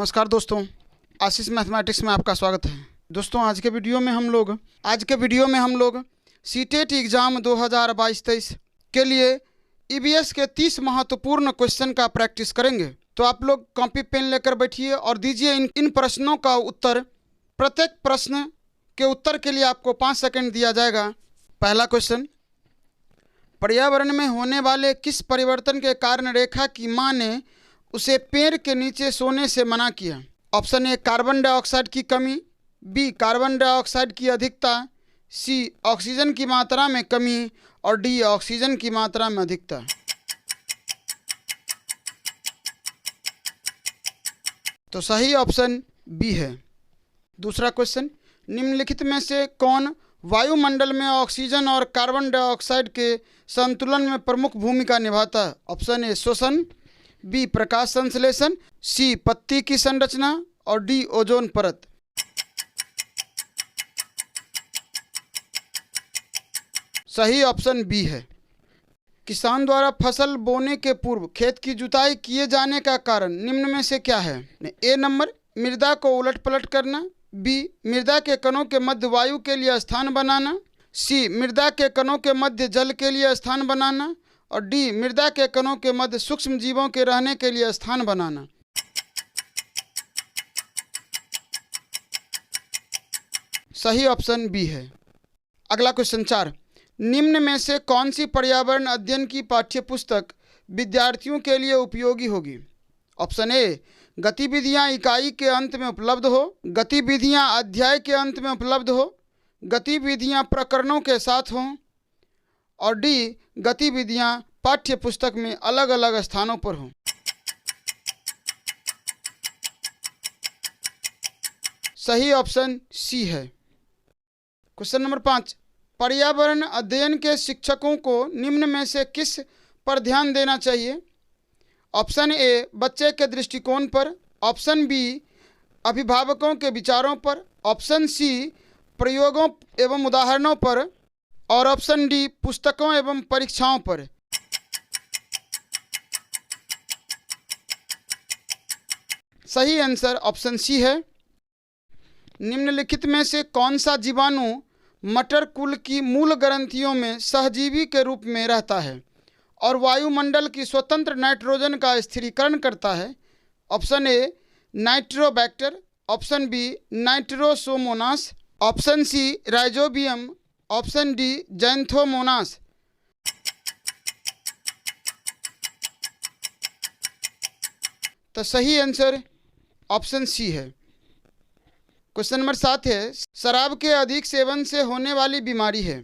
नमस्कार दोस्तों, आशीष मैथमेटिक्स में आपका स्वागत है। दोस्तों आज के वीडियो में हम लोग सीटेट एग्ज़ाम 2022-23 के लिए ईवीएस के 30 महत्वपूर्ण क्वेश्चन का प्रैक्टिस करेंगे। तो आप लोग कॉपी पेन लेकर बैठिए और दीजिए इन प्रश्नों का उत्तर। प्रत्येक प्रश्न के उत्तर के लिए आपको 5 सेकंड दिया जाएगा। पहला क्वेश्चन, पर्यावरण में होने वाले किस परिवर्तन के कारण रेखा की माँ ने उसे पेड़ के नीचे सोने से मना किया? ऑप्शन ए, कार्बन डाइऑक्साइड की कमी, बी, कार्बन डाइऑक्साइड की अधिकता, सी, ऑक्सीजन की मात्रा में कमी और डी, ऑक्सीजन की मात्रा में अधिकता। तो सही ऑप्शन बी है। दूसरा क्वेश्चन, निम्नलिखित में से कौन वायुमंडल में ऑक्सीजन और कार्बन डाइऑक्साइड के संतुलन में प्रमुख भूमिका निभाता है? ऑप्शन ए, श्वसन, बी, प्रकाश संश्लेषण, सी, पत्ती की संरचना और डी, ओजोन परत। सही ऑप्शन बी है। किसान द्वारा फसल बोने के पूर्व खेत की जुताई किए जाने का कारण निम्न में से क्या है? ए नंबर, मृदा को उलट पलट करना, बी, मृदा के कणों के मध्य वायु के लिए स्थान बनाना, सी, मृदा के कणों के मध्य जल के लिए स्थान बनाना और डी, मृदा के कणों के मध्य सूक्ष्म जीवों के रहने के लिए स्थान बनाना। सही ऑप्शन बी है। अगला क्वेश्चन 4, निम्न में से कौन सी पर्यावरण अध्ययन की पाठ्यपुस्तक विद्यार्थियों के लिए उपयोगी होगी? ऑप्शन ए, गतिविधियां इकाई के अंत में उपलब्ध हो, गतिविधियां अध्याय के अंत में उपलब्ध हो, गतिविधियां प्रकरणों के साथ हों और डी, गतिविधियां पाठ्य पुस्तक में अलग अलग स्थानों पर हों। सही ऑप्शन सी है। क्वेश्चन नंबर 5, पर्यावरण अध्ययन के शिक्षकों को निम्न में से किस पर ध्यान देना चाहिए? ऑप्शन ए, बच्चे के दृष्टिकोण पर, ऑप्शन बी, अभिभावकों के विचारों पर, ऑप्शन सी, प्रयोगों एवं उदाहरणों पर और ऑप्शन डी, पुस्तकों एवं परीक्षाओं पर। सही आंसर ऑप्शन सी है। निम्नलिखित में से कौन सा जीवाणु मटर कुल की मूल ग्रंथियों में सहजीवी के रूप में रहता है और वायुमंडल की स्वतंत्र नाइट्रोजन का स्थिरीकरण करता है? Option A, Nitrobacter, option B, Nitrosomonas, option C, Rhizobium, option D, Xanthomonas. तो सही आंसर ऑप्शन सी है। क्वेश्चन नंबर 7 है, शराब के अधिक सेवन से होने वाली बीमारी है?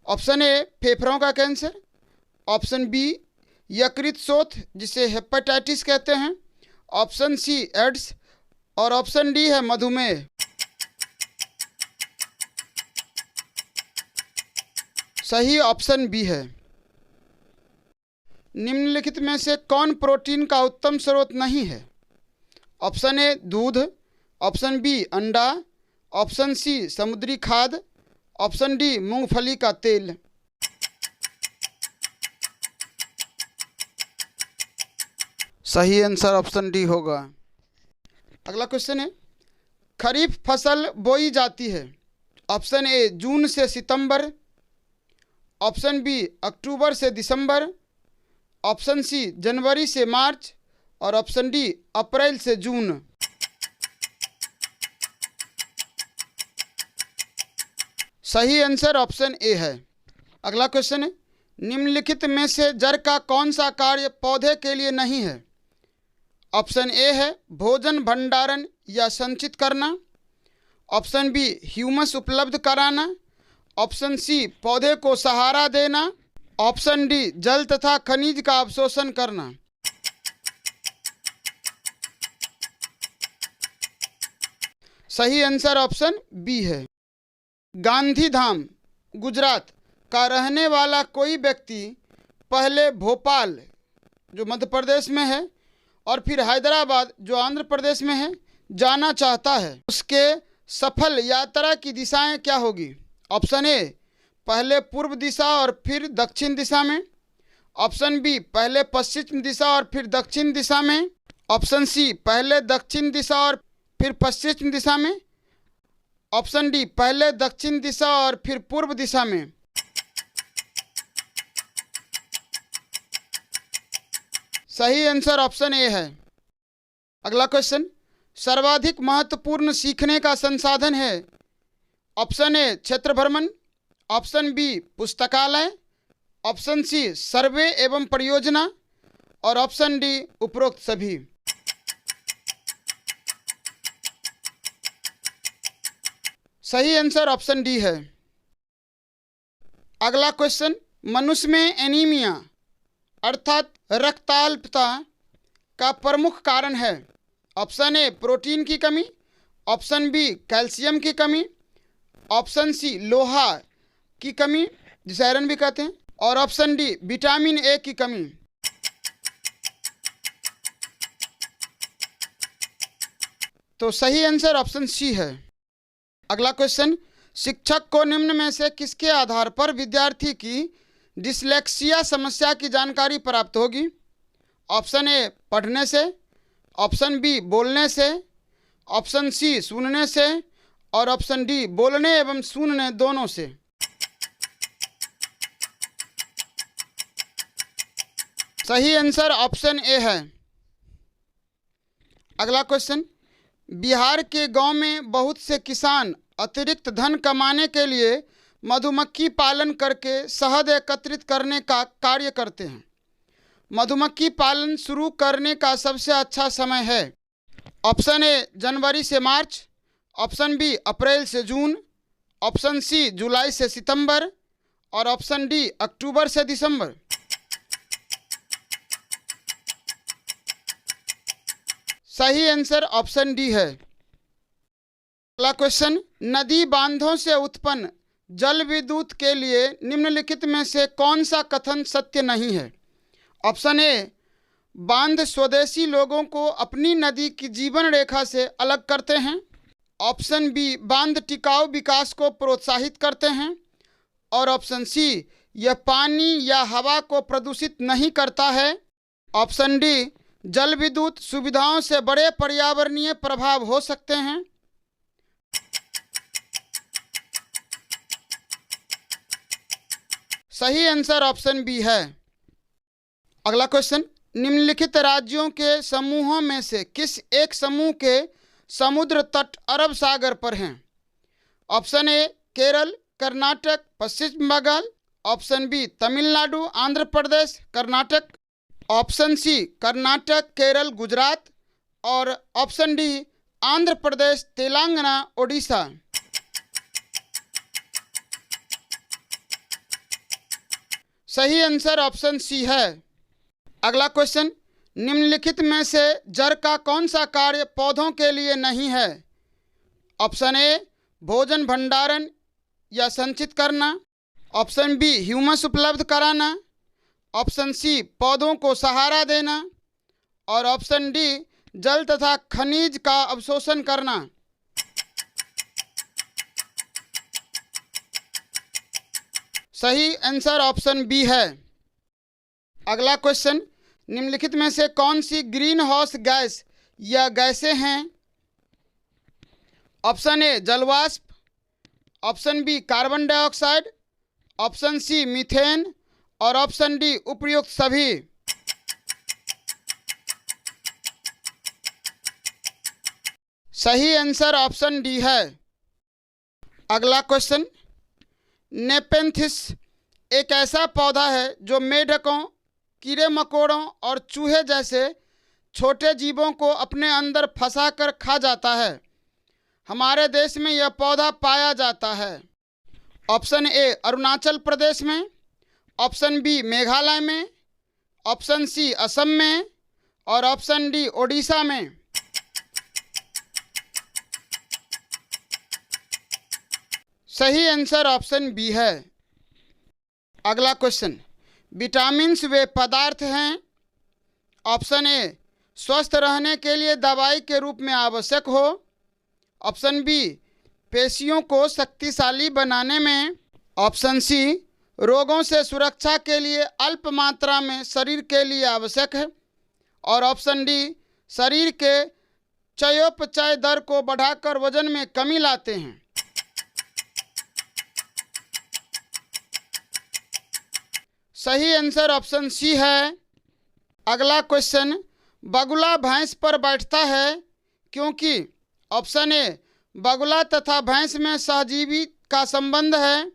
ऑप्शन ए, फेफड़ों का कैंसर, ऑप्शन बी, यकृत शोथ जिसे हेपेटाइटिस कहते हैं, ऑप्शन सी, एड्स और ऑप्शन डी है मधुमेह। सही ऑप्शन बी है। निम्नलिखित में से कौन प्रोटीन का उत्तम स्रोत नहीं है? ऑप्शन ए, दूध, ऑप्शन बी, अंडा, ऑप्शन सी, समुद्री खाद्य, ऑप्शन डी, मूंगफली का तेल। सही आंसर ऑप्शन डी होगा। अगला क्वेश्चन है, खरीफ फसल बोई जाती है? ऑप्शन ए, जून से सितंबर, ऑप्शन बी, अक्टूबर से दिसंबर, ऑप्शन सी, जनवरी से मार्च और ऑप्शन डी, अप्रैल से जून। सही आंसर ऑप्शन ए है। अगला क्वेश्चन है, निम्नलिखित में से जड़ का कौन सा कार्य पौधे के लिए नहीं है? ऑप्शन ए है भोजन भंडारण या संचित करना, ऑप्शन बी, ह्यूमस उपलब्ध कराना, ऑप्शन सी, पौधे को सहारा देना, ऑप्शन डी, जल तथा खनिज का अवशोषण करना। सही आंसर ऑप्शन बी है। गांधीधाम गुजरात का रहने वाला कोई व्यक्ति पहले भोपाल जो मध्य प्रदेश में है और फिर हैदराबाद जो आंध्र प्रदेश में है जाना चाहता है, उसके सफल यात्रा की दिशाएं क्या होगी? ऑप्शन ए, पहले पूर्व दिशा और फिर दक्षिण दिशा में, ऑप्शन बी, पहले पश्चिम दिशा और फिर दक्षिण दिशा में, ऑप्शन सी पहले दक्षिण दिशा और फिर पश्चिम दिशा में। ऑप्शन डी पहले दक्षिण दिशा और फिर पूर्व दिशा में। सही आंसर ऑप्शन ए है। अगला क्वेश्चन, सर्वाधिक महत्वपूर्ण सीखने का संसाधन है। ऑप्शन ए क्षेत्र भ्रमण, ऑप्शन बी पुस्तकालय, ऑप्शन सी सर्वे एवं परियोजना और ऑप्शन डी उपरोक्त सभी। सही आंसर ऑप्शन डी है। अगला क्वेश्चन, मनुष्य में एनीमिया अर्थात रक्ताल्पता का प्रमुख कारण है। ऑप्शन ए प्रोटीन की कमी, ऑप्शन बी कैल्शियम की कमी, ऑप्शन सी लोहा की कमी जिसे आयरन भी कहते हैं, और ऑप्शन डी विटामिन ए की कमी। तो सही आंसर ऑप्शन सी है। अगला क्वेश्चन, शिक्षक को निम्न में से किसके आधार पर विद्यार्थी की डिसलेक्सिया समस्या की जानकारी प्राप्त होगी। ऑप्शन ए पढ़ने से, ऑप्शन बी बोलने से, ऑप्शन सी सुनने से और ऑप्शन डी बोलने एवं सुनने दोनों से। सही आंसर ऑप्शन ए है। अगला क्वेश्चन, बिहार के गांव में बहुत से किसान अतिरिक्त धन कमाने के लिए मधुमक्खी पालन करके शहद एकत्रित करने का कार्य करते हैं। मधुमक्खी पालन शुरू करने का सबसे अच्छा समय है। ऑप्शन ए जनवरी से मार्च, ऑप्शन बी अप्रैल से जून, ऑप्शन सी जुलाई से सितंबर और ऑप्शन डी अक्टूबर से दिसंबर। सही आंसर ऑप्शन डी है। अगला क्वेश्चन, नदी बांधों से उत्पन्न जल विद्युत के लिए निम्नलिखित में से कौन सा कथन सत्य नहीं है। ऑप्शन ए बांध स्वदेशी लोगों को अपनी नदी की जीवन रेखा से अलग करते हैं, ऑप्शन बी बांध टिकाऊ विकास को प्रोत्साहित करते हैं और ऑप्शन सी यह पानी या हवा को प्रदूषित नहीं करता है, ऑप्शन डी जल विद्युत सुविधाओं से बड़े पर्यावरणीय प्रभाव हो सकते हैं। सही आंसर ऑप्शन बी है। अगला क्वेश्चन, निम्नलिखित राज्यों के समूहों में से किस एक समूह के समुद्र तट अरब सागर पर हैं। Option A Kerala, Karnataka, Paschim Bengal, option B Tamil Nadu, Andhra Pradesh, Karnataka, option C Karnataka, Kerala, Gujarat और ऑप्शन डी आंध्र प्रदेश, तेलंगाना, ओडिशा। सही आंसर ऑप्शन सी है। अगला क्वेश्चन, निम्नलिखित में से जड़ का कौन सा कार्य पौधों के लिए नहीं है। ऑप्शन ए भोजन भंडारण या संचित करना, ऑप्शन बी ह्यूमस उपलब्ध कराना, ऑप्शन सी पौधों को सहारा देना और ऑप्शन डी जल तथा खनिज का अवशोषण करना। सही आंसर ऑप्शन बी है। अगला क्वेश्चन, निम्नलिखित में से कौन सी ग्रीन हाउस गैस या गैसें हैं। ऑप्शन ए जलवाष्प, option B carbon dioxide, option C methane और ऑप्शन डी उपयुक्त सभी। सही आंसर ऑप्शन डी है। अगला क्वेश्चन, नेपेंथिस एक ऐसा पौधा है जो मेढकों, कीड़े मकोड़ों और चूहे जैसे छोटे जीवों को अपने अंदर फंसाकर खा जाता है। हमारे देश में यह पौधा पाया जाता है। ऑप्शन ए अरुणाचल प्रदेश में, ऑप्शन बी मेघालय में, ऑप्शन सी असम में और ऑप्शन डी ओडिशा में। सही आंसर ऑप्शन बी है। अगला क्वेश्चन, विटामिन्स वे पदार्थ हैं। ऑप्शन ए स्वस्थ रहने के लिए दवाई के रूप में आवश्यक हो, ऑप्शन बी पेशियों को शक्तिशाली बनाने में, ऑप्शन सी रोगों से सुरक्षा के लिए अल्प मात्रा में शरीर के लिए आवश्यक है और ऑप्शन डी शरीर के चयापचय दर को बढ़ाकर वजन में कमी लाते हैं। सही आंसर ऑप्शन सी है। अगला क्वेश्चन, बगुला भैंस पर बैठता है क्योंकि ऑप्शन ए, बगुला तथा भैंस में सहजीवी का संबंध है।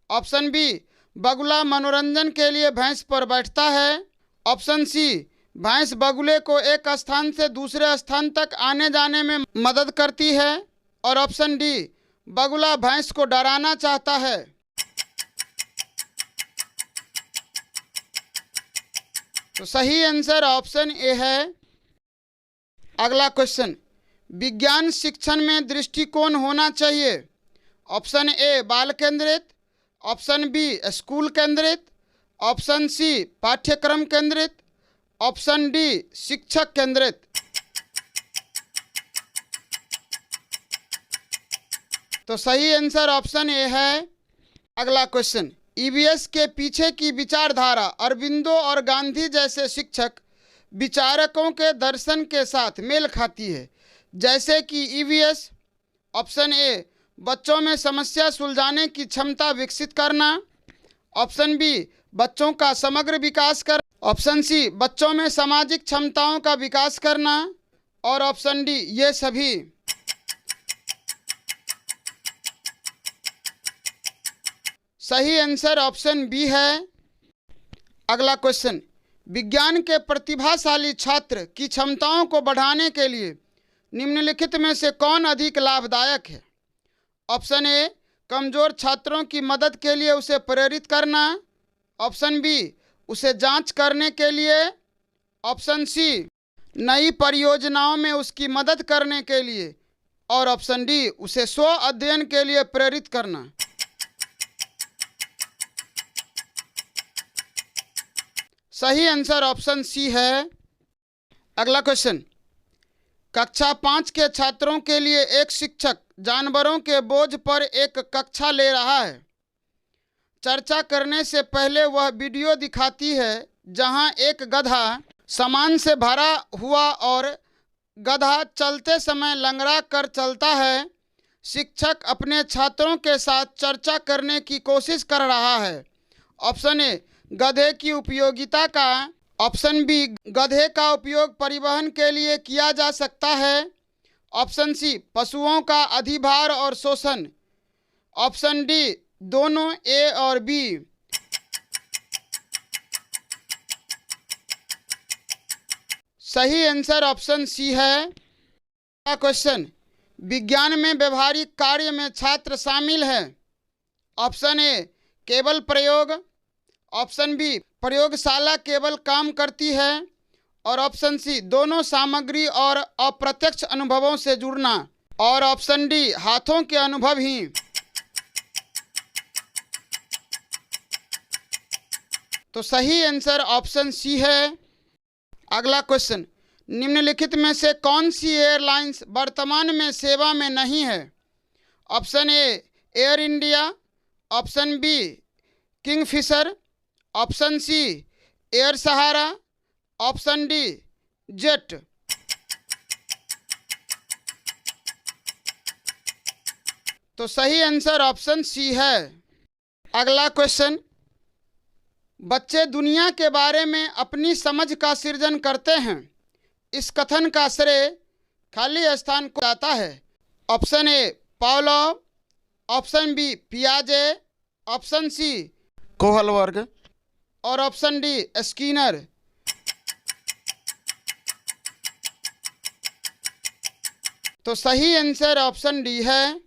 ऑप्शन बी, बगुला मनोरंजन के लिए भैंस पर बैठता है। ऑप्शन सी, भैंस बगुले को एक स्थान से दूसरे स्थान तक आने जाने में मदद करती है। और ऑप्शन डी, बगुला भैंस को डराना चाहता है। तो सही आंसर ऑप्शन ए है। अगला क्वेश्चन, विज्ञान शिक्षण में दृष्टिकोण होना चाहिए। ऑप्शन ए, बाल केंद्रित। ऑप्शन बी, स्कूल केंद्रित। ऑप्शन सी, पाठ्यक्रम केंद्रित। ऑप्शन डी, शिक्षक केंद्रित। तो सही आंसर ऑप्शन ए है। अगला क्वेश्चन, ईवीएस के पीछे की विचारधारा अरबिंदो और गांधी जैसे शिक्षक विचारकों के दर्शन के साथ मेल खाती है, जैसे कि ईवीएस। ऑप्शन ए, बच्चों में समस्या सुलझाने की क्षमता विकसित करना। ऑप्शन बी, बच्चों का समग्र विकास कर। ऑप्शन सी, बच्चों में सामाजिक क्षमताओं का विकास करना। और ऑप्शन डी, ये सभी। सही आंसर ऑप्शन बी है। अगला क्वेश्चन, विज्ञान के प्रतिभाशाली छात्र की क्षमताओं को बढ़ाने के लिए निम्नलिखित में से कौन अधिक लाभदायक है। ऑप्शन ए, कमजोर छात्रों की मदद के लिए उसे प्रेरित करना। ऑप्शन बी, उसे जांच करने के लिए। ऑप्शन सी, नई परियोजनाओं में उसकी मदद करने के लिए। और ऑप्शन डी, उसे स्व अध्ययन के लिए प्रेरित करना। सही आंसर ऑप्शन सी है। अगला क्वेश्चन, कक्षा 5 के छात्रों के लिए एक शिक्षक जानवरों के बोझ पर एक कक्षा ले रहा है। चर्चा करने से पहले वह वीडियो दिखाती है जहां एक गधा सामान से भरा हुआ और गधा चलते समय लंगड़ा कर चलता है। शिक्षक अपने छात्रों के साथ चर्चा करने की कोशिश कर रहा है। ऑप्शन ए, गधे की उपयोगिता का। ऑप्शन बी, गधे का उपयोग परिवहन के लिए किया जा सकता है। ऑप्शन सी, पशुओं का अधिभार और शोषण। ऑप्शन डी, दोनों ए और बी। सही आंसर ऑप्शन सी है। क्वेश्चन, विज्ञान में व्यवहारिक कार्य में छात्र शामिल हैं। ऑप्शन ए, केवल प्रयोग। ऑप्शन बी, प्रयोगशाला केवल काम करती है। और ऑप्शन सी, दोनों सामग्री और अप्रत्यक्ष अनुभवों से जुड़ना। और ऑप्शन डी, हाथों के अनुभव ही। तो सही आंसर ऑप्शन सी है। अगला क्वेश्चन, निम्नलिखित में से कौन सी एयरलाइंस वर्तमान में सेवा में नहीं है। Option A, Air India. Option B, Kingfisher. Option C, Air Sahara. Option D, Jet. तो सही आंसर ऑप्शन सी है। अगला क्वेश्चन, बच्चे दुनिया के बारे में अपनी समझ का सृजन करते हैं। इस कथन का श्रेय खाली स्थान को जाता है। Option A, Pavlov. Option B, पियाजे। Option C, Kohlberg. और ऑप्शन डी, स्किनर। तो सही आंसर ऑप्शन डी है।